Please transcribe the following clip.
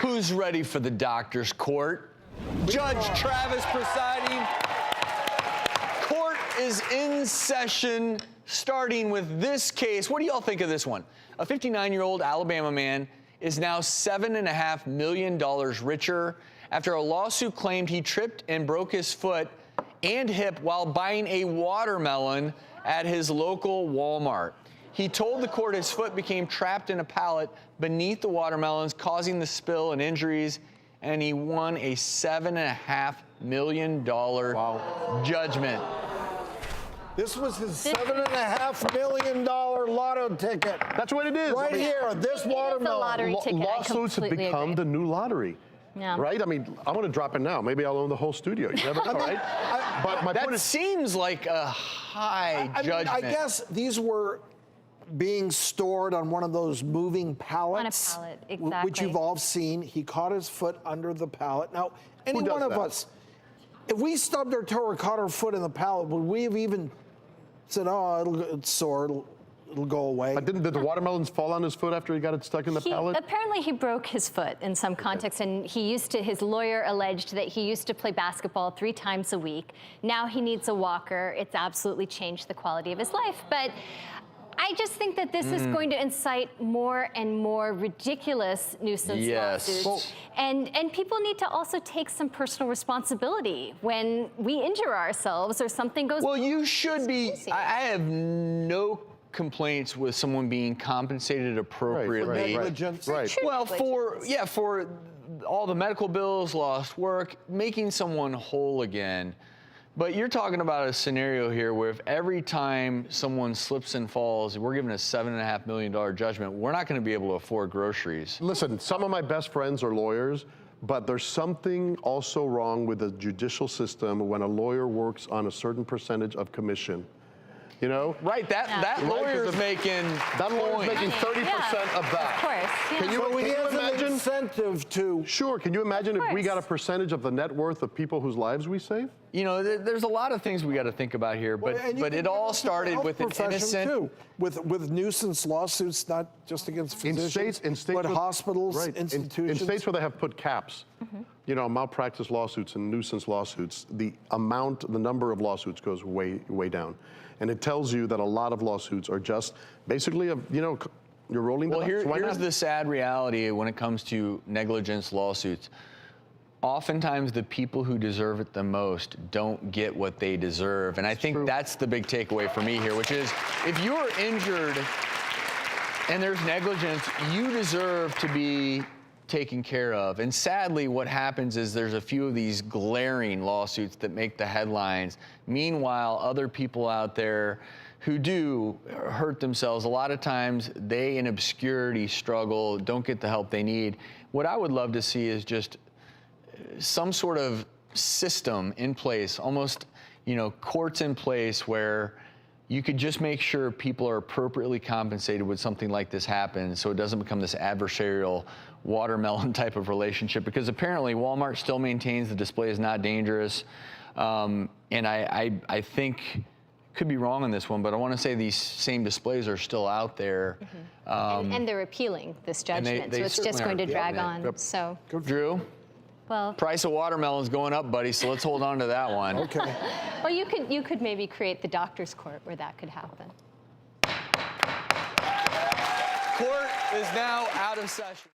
Who's ready for the doctor's court? Judge Travis presiding. Court is in session, starting with this case. What do y'all think of this one? A 59-year-old Alabama man is now $7.5 million richer after a lawsuit claimed he tripped and broke his foot and hip while buying a watermelon at his local Walmart. He told the court his foot became trapped in a pallet beneath the watermelons, causing the spill and injuries, and he won a $7.5 million judgment. This was his $7.5 million lotto ticket. That's what it is. Right here, this watermelon. Lottery ticket. Lawsuits have become the new lottery. Yeah. Right? I mean, I'm going to drop it now. Maybe I'll own the whole studio. You never know, right? But my point That is, seems like a high judgment. I guess these were being stored on one of those moving pallets. On a pallet, exactly. Which you've all seen. He caught his foot under the pallet. Now, any Who does one of that? us, if we stubbed our toe or caught our foot in the pallet, would we have even said, oh, it's sore, it'll go away? did the watermelons fall on his foot after he got it stuck in the pallet? Apparently he broke his foot in some context, and his lawyer alleged that he used to play basketball 3 times a week. Now he needs a walker. It's absolutely changed the quality of his life. But I just think that this is going to incite more and more ridiculous nuisance lawsuits. And people need to also take some personal responsibility when we injure ourselves or something goes wrong. Well, you should be. I have no complaints with someone being compensated appropriately. Negligence. Right. Well, for all the medical bills, lost work, making someone whole again. But you're talking about a scenario here where if every time someone slips and falls, we're given a $7.5 million judgment, we're not going to be able to afford groceries. Listen, some of my best friends are lawyers, but there's something also wrong with the judicial system when a lawyer works on a certain percentage of commission. You know? Right, that lawyer's making That lawyer's making 30% of that. Of course, yeah. Can you, So he can you has an imagine? incentive to. Sure. Can you imagine if we course. got a percentage of the net worth of people whose lives we save? You know, there's a lot of things we got to think about here, but And you it can all get into the started health with an profession, innocent. too, with nuisance lawsuits, not just against In physicians, states but with- hospitals, right. institutions. In states where they have put caps, you know, malpractice lawsuits and nuisance lawsuits, the number of lawsuits goes way, way down. And it tells you that a lot of lawsuits are just basically, you're rolling the Well, dice. Why here's not? the sad reality when it comes to negligence lawsuits. Oftentimes, the people who deserve it the most don't get what they deserve. And I think that's the big takeaway for me here, which is if you're injured and there's negligence, you deserve to be taken care of. And sadly, what happens is there's a few of these glaring lawsuits that make the headlines. Meanwhile, other people out there who do hurt themselves, a lot of times they in obscurity struggle, don't get the help they need. What I would love to see is just some sort of system in place, almost, courts in place where you could just make sure people are appropriately compensated when something like this happens, so it doesn't become this adversarial watermelon type of relationship, because apparently Walmart still maintains the display is not dangerous. And I think, could be wrong on this one, but I want to say these same displays are still out there. And they're appealing this judgment, they so it's just certainly going to are drag appealing it. on. So, Drew, well, price of watermelon's going up, buddy, so let's hold on to that one. Okay. well, you could maybe create the doctor's court where that could happen. Court is now out of session.